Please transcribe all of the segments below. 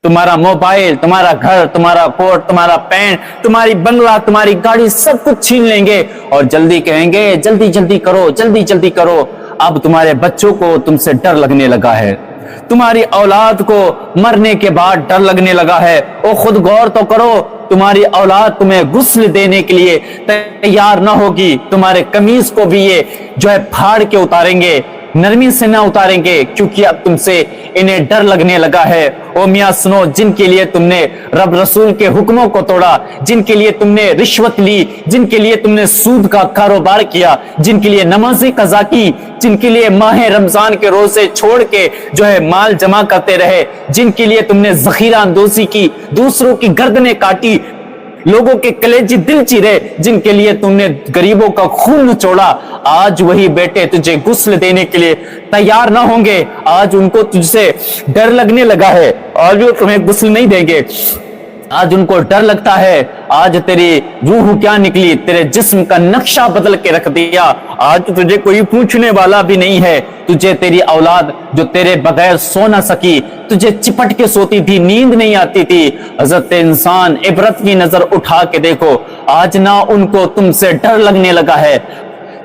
تمہارا موبائل، تمہارا گھر، تمہارا کوٹ، تمہارا پینٹ، تمہاری بنگلہ، تمہاری گاڑی سب کچھ چھین لیں گے اور جلدی کہیں گے جلدی جلدی کرو، جلدی جلدی کرو۔ اب تمہارے بچوں کو تم سے ڈر لگنے لگا ہے، تمہاری اولاد کو مرنے کے بعد ڈر لگنے لگا ہے۔ او خود غور تو کرو، تمہاری اولاد تمہیں غسل دینے کے لیے تیار نہ ہوگی، تمہارے قمیص کو بھی یہ جو ہے پھاڑ کے اتاریں گے، نرمی سے نہ اتاریں گے، کیونکہ اب تم سے انہیں ڈر لگنے لگا ہے۔ او میاں سنو، جن کے لیے تم نے رب رسول کے حکموں کو توڑا، جن کے لیے تم نے رشوت لی، جن کے لیے تم نے سود کا کاروبار کیا، جن کے لیے نمازیں قضا کی، جن کے لیے ماہ رمضان کے روزے چھوڑ کے جو ہے مال جمع کرتے رہے، جن کے لیے تم نے ذخیرہ اندوزی کی، دوسروں کی گردنیں کاٹی، لوگوں کے کلیجے دل چیرے، جن کے لیے تم نے غریبوں کا خون نچوڑا، آج وہی بیٹے تجھے غسل دینے کے لیے تیار نہ ہوں گے۔ آج ان کو تجھ سے ڈر لگنے لگا ہے، آج وہ تمہیں غسل نہیں دیں گے، آج ان کو ڈر لگتا ہے۔ آج تیری روح کیا نکلی، تیرے جسم کا نقشہ بدل کے رکھ دیا، آج تجھے کوئی پوچھنے والا بھی نہیں ہے۔ تجھے تیری اولاد جو تیرے بغیر سو نہ سکی، تجھے چپٹ کے سوتی تھی، نیند نہیں آتی تھی، حضرت انسان عبرت کی نظر اٹھا کے دیکھو، آج نہ ان کو تم سے ڈر لگنے لگا ہے۔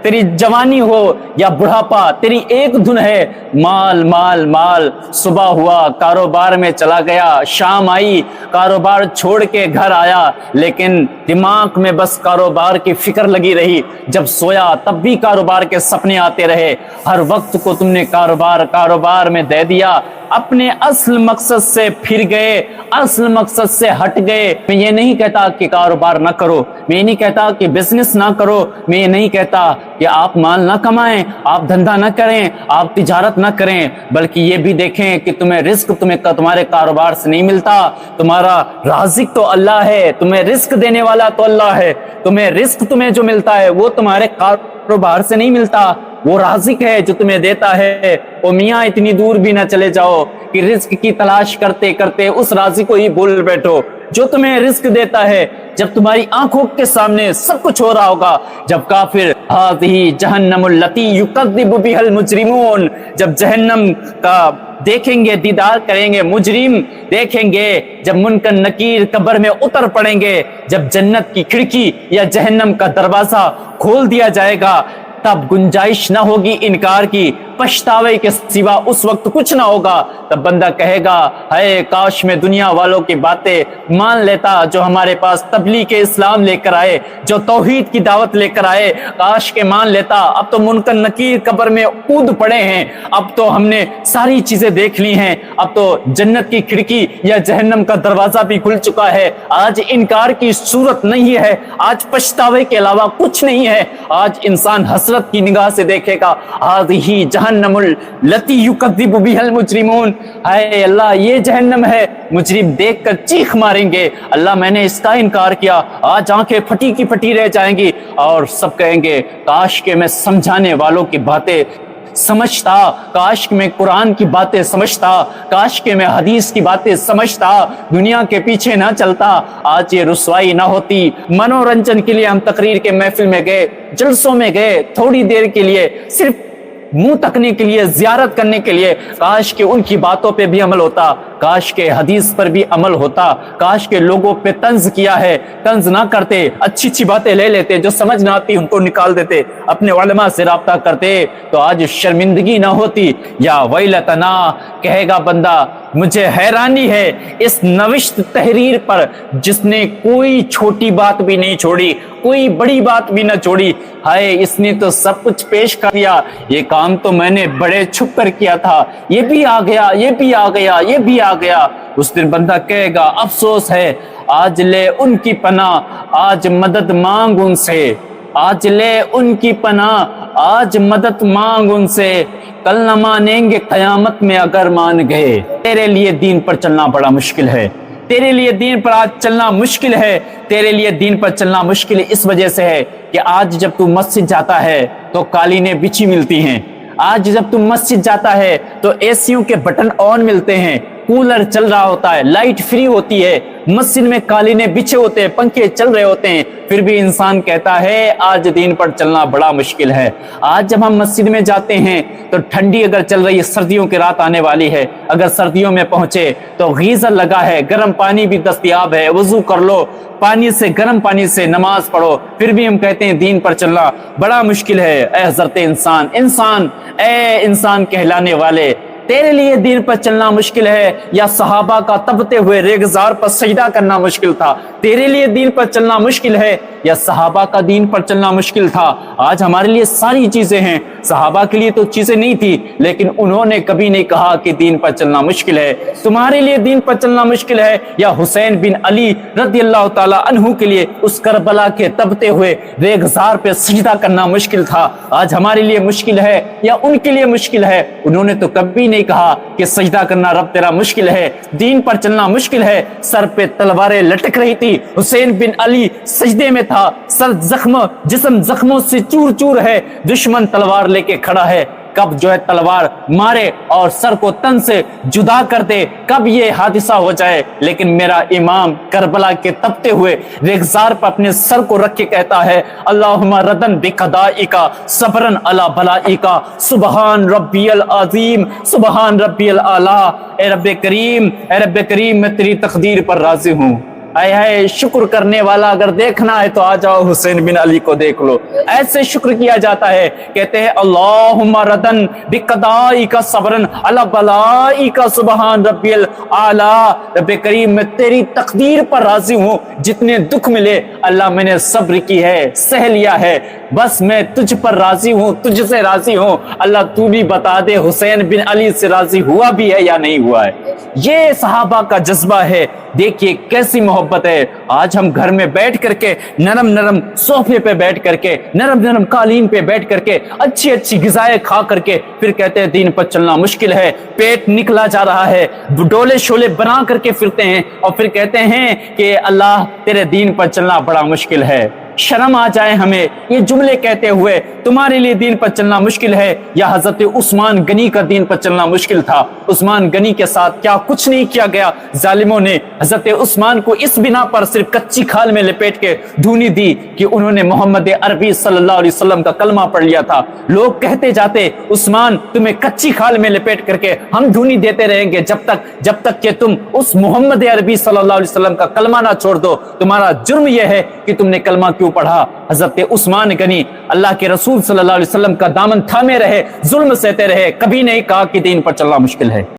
تیری جوانی ہو یا بڑھاپا، تیری ایک دھن ہے مال مال مال۔ صبح ہوا کاروبار میں چلا گیا، شام آئی کاروبار چھوڑ کے گھر آیا، لیکن دماغ میں بس کاروبار کی فکر لگی رہی، جب سویا تب بھی کاروبار کے سپنے آتے رہے، ہر وقت کو تم نے کاروبار میں دے دیا، اپنے اصل مقصد سے پھر گئے، اصل مقصد سے ہٹ گئے۔ میں یہ نہیں کہتا کہ کاروبار نہ کرو، میں یہ نہیں کہتا کہ بزنس نہ کرو، میں یہ نہیں کہتا کہ آپ مال نہ کمائیں، آپ دھندا نہ کریں، آپ تجارت نہ کریں، بلکہ یہ بھی دیکھیں کہ تمہیں رزق تمہارے کاروبار سے نہیں ملتا، تمہارا رازق تو اللہ ہے، تمہیں رزق دینے والا تو اللہ ہے، تمہیں رزق جو ملتا ہے وہ تمہارے کاروبار سے نہیں ملتا، وہ رازق ہے جو تمہیں دیتا ہے۔ او میاں اتنی دور بھی نہ چلے جاؤ کہ رزق کی تلاش کرتے کرتے اس رازق کو ہی بھول بیٹھو جو تمہیں رزق دیتا ہے۔ جب تمہاری آنکھوں کے سامنے سب کچھ ہو رہا ہوگا، جب کافر ہذہ جہنم التی یکذب بها المجرمون، جب جہنم کا دیکھیں گے، دیدار کریں گے، مجرم دیکھیں گے، جب منکر نکیر قبر میں اتر پڑیں گے، جب جنت کی کھڑکی یا جہنم کا دروازہ کھول دیا جائے گا، تب گنجائش نہ ہوگی انکار کی، پچھتاوے کے سوا اس وقت کچھ نہ ہوگا۔ تب بندہ کہے گا ہائے کاش میں دنیا والوں کی باتیں مان لیتا جو ہمارے پاس تبلیغ اسلام لے کر آئے، جو توحید کی دعوت لے کر آئے، کاش کے مان لیتا۔ اب تو منکر نکیر قبر میں کود پڑے ہیں، اب تو ہم نے ساری چیزیں دیکھ لی ہیں، اب تو جنت کی کھڑکی یا جہنم کا دروازہ بھی کھل چکا ہے، آج انکار کی صورت نہیں ہے، آج پچھتاوے کے علاوہ کچھ نہیں ہے۔ آج انسان حسرت کی نگاہ سے دیکھے گا ہذہ جہنم التی یکذب بها المجرمون، اے اللہ یہ جہنم ہے، مجرم دیکھ کر چیخ ماریں گے اللہ میں نے اس کا انکار کیا، آج آنکھیں پھٹی کی پھٹی رہ جائیں گی، اور سب کہیں گے کاش کہ میں سمجھانے والوں کی باتیں سمجھتا، کاش کہ میں قرآن کی باتیں سمجھتا، کاش کہ میں حدیث کی باتیں سمجھتا، دنیا کے پیچھے نہ چلتا، آج یہ رسوائی نہ ہوتی۔ منورنجن کے لیے ہم تقریر کے محفل میں گئے، جلسوں میں گئے، تھوڑی دیر کے لیے صرف منہ تکنے کے لیے، زیارت کرنے کے لیے، کاش کہ ان کی باتوں پہ بھی عمل ہوتا، کاش کہ حدیث پر بھی عمل ہوتا، کاش کہ لوگوں پہ طنز کیا ہے، طنز نہ کرتے، اچھی اچھی باتیں لے لیتے، جو سمجھ نہ آتی ان کو نکال دیتے، اپنے علماء سے رابطہ کرتے، تو آج شرمندگی نہ ہوتی۔ یا ویلتنا کہے گا بندہ مجھے حیرانی ہے اس نوشت تحریر پر جس نے کوئی چھوٹی بات بھی نہیں چھوڑی، کوئی بڑی بات بھی نہ چھوڑی، ہائے اس نے تو سب کچھ پیش کر دیا، یہ کام تو میں نے بڑے چھپ کر کیا تھا، یہ بھی آ گیا، یہ بھی آ گیا، یہ بھی آ گیا۔ اس دن بندہ کہے گا افسوس ہے، آج لے ان کی پناہ، آج مدد مانگ ان سے، آج لے ان کی پناہ، آج مدد مانگ ان سے، کل نہ مانیں گے قیامت میں اگر مان گئے۔ تیرے لیے دین پر چلنا بڑا مشکل ہے، تیرے لیے دین پر آج چلنا مشکل ہے، تیرے لیے دین پر چلنا مشکل اس وجہ سے ہے کہ آج جب تو مسجد جاتا ہے تو قالینیں بچھی ملتی ہیں، آج جب تم مسجد جاتا ہے تو اے سیوں کے بٹن آن ملتے ہیں، کولر چل رہا ہوتا ہے, لائٹ فری ہوتی ہے, مسجد میں قالینیں بچھے ہوتے ہیں, پنکھے چل رہے ہوتے ہیں, پھر بھی انسان کہتا ہے آج دین پر چلنا بڑا مشکل ہے. آج جب ہم مسجد میں جاتے ہیں تو ٹھنڈی اگر چل رہی ہے, سردیوں کی رات آنے والی ہے, اگر سردیوں میں پہنچے تو گیزر لگا ہے, گرم پانی بھی دستیاب ہے, وضو کر لو, پانی سے, گرم پانی سے نماز پڑھو, پھر بھی ہم کہتے ہیں دین پر چلنا بڑا مشکل ہے. اے حضرت انسان, اے انسان کہلانے والے, تیرے لیے دین پر چلنا مشکل ہے یا صحابہ کا تپتے ہوئے ریگزار پر سجدہ کرنا مشکل تھا؟ تیرے لیے دین پر چلنا مشکل ہے یا صحابہ کا دین پر چلنا مشکل تھا؟ آج ہمارے لیے ساری چیزیں ہیں, صحابہ کے لیے تو چیزیں نہیں تھی, لیکن انہوں نے کبھی نہیں کہا کہ دین پر چلنا مشکل ہے. تمہارے لیے دین پر چلنا مشکل ہے یا حسین بن علی رضی اللہ تعالی عنہ کے لیے اس کربلا کے تپتے ہوئے ریگزار پہ سجدہ کرنا مشکل تھا؟ آج ہمارے لیے مشکل ہے یا ان کے لیے مشکل ہے؟ انہوں نے تو کبھی نہیں کہا کہ سجدہ کرنا رب تیرا مشکل ہے, دین پر چلنا مشکل ہے. سر پہ تلواریں لٹک رہی تھی, حسین بن علی سجدے میں تھا, سر زخم, جسم زخموں سے چور چور ہے, دشمن تلوار لے کے کھڑا ہے. کب جو ہے تلوار مارے اور سر کو تن سے جدا کر دے, کب یہ حادثہ ہو جائے. لیکن میرا امام کربلا کے تپتے ہوئے ریگزار پر اپنے سر کو رکھ کے کہتا ہے اللہم ردن بقضائک صبرن علی بلائک سبحان ربی العظیم سبحان ربی الاعلی. اے رب کریم میں تیری تقدیر پر راضی ہوں. اے شکر کرنے والا اگر دیکھنا ہے تو آ جاؤ حسین بن علی کو دیکھ لو. ایسے شکر کیا جاتا ہے, کہتے ہیں اللہم ردن بقضائک صبرن علی بلائک سبحان ربی الاعلی. رب کریم میں تیری تقدیر پر راضی ہوں, جتنے دکھ ملے اللہ میں نے صبر کی ہے, سہ لیا ہے, بس میں تجھ پر راضی ہوں, تجھ سے راضی ہوں. اللہ تو بھی بتا دے حسین بن علی سے راضی ہوا بھی ہے یا نہیں ہوا ہے. یہ صحابہ کا جذبہ ہے. دیکھیے کیسی محبت ہے. آج ہم گھر میں بیٹھ کر کے نرم نرم صوفے پہ بیٹھ کر کے, نرم نرم قالین پہ بیٹھ کر کے, اچھی اچھی غذائیں کھا کر کے پھر کہتے ہیں دین پر چلنا مشکل ہے, پیٹ نکلا جا رہا ہے, ڈولے شولے بنا کر کے پھرتے ہیں اور پھر کہتے ہیں کہ اللہ تیرے دین پر چلنا بڑا مشکل ہے. شرم آ جائے ہمیں یہ جملے کہتے ہوئے. تمہارے لیے دین پر چلنا مشکل ہے یا حضرت عثمان غنی کا دین پر چلنا مشکل تھا؟ عثمان غنی کے ساتھ کیا کچھ نہیں کیا گیا. ظالموں نے حضرت عثمان کو اس بنا پر صرف کچی کھال میں لپیٹ کے دھونی دی کہ انہوں نے محمد عربی صلی اللہ علیہ وسلم کا کلمہ پڑھ لیا تھا. لوگ کہتے جاتے عثمان تمہیں کچی کھال میں لپیٹ کر کے ہم دھونی دیتے رہیں گے جب تک کہ تم اس محمد عربی صلی اللہ علیہ وسلم کا کلمہ نہ چھوڑ دو. تمہارا جرم یہ ہے کہ تم نے کلمہ کیوں پڑھا. حضرت عثمان غنی اللہ کے رسول صلی اللہ علیہ وسلم کا دامن تھامے رہے, ظلم سہتے رہے, کبھی نہیں کہا کہ دین پر چلنا مشکل ہے.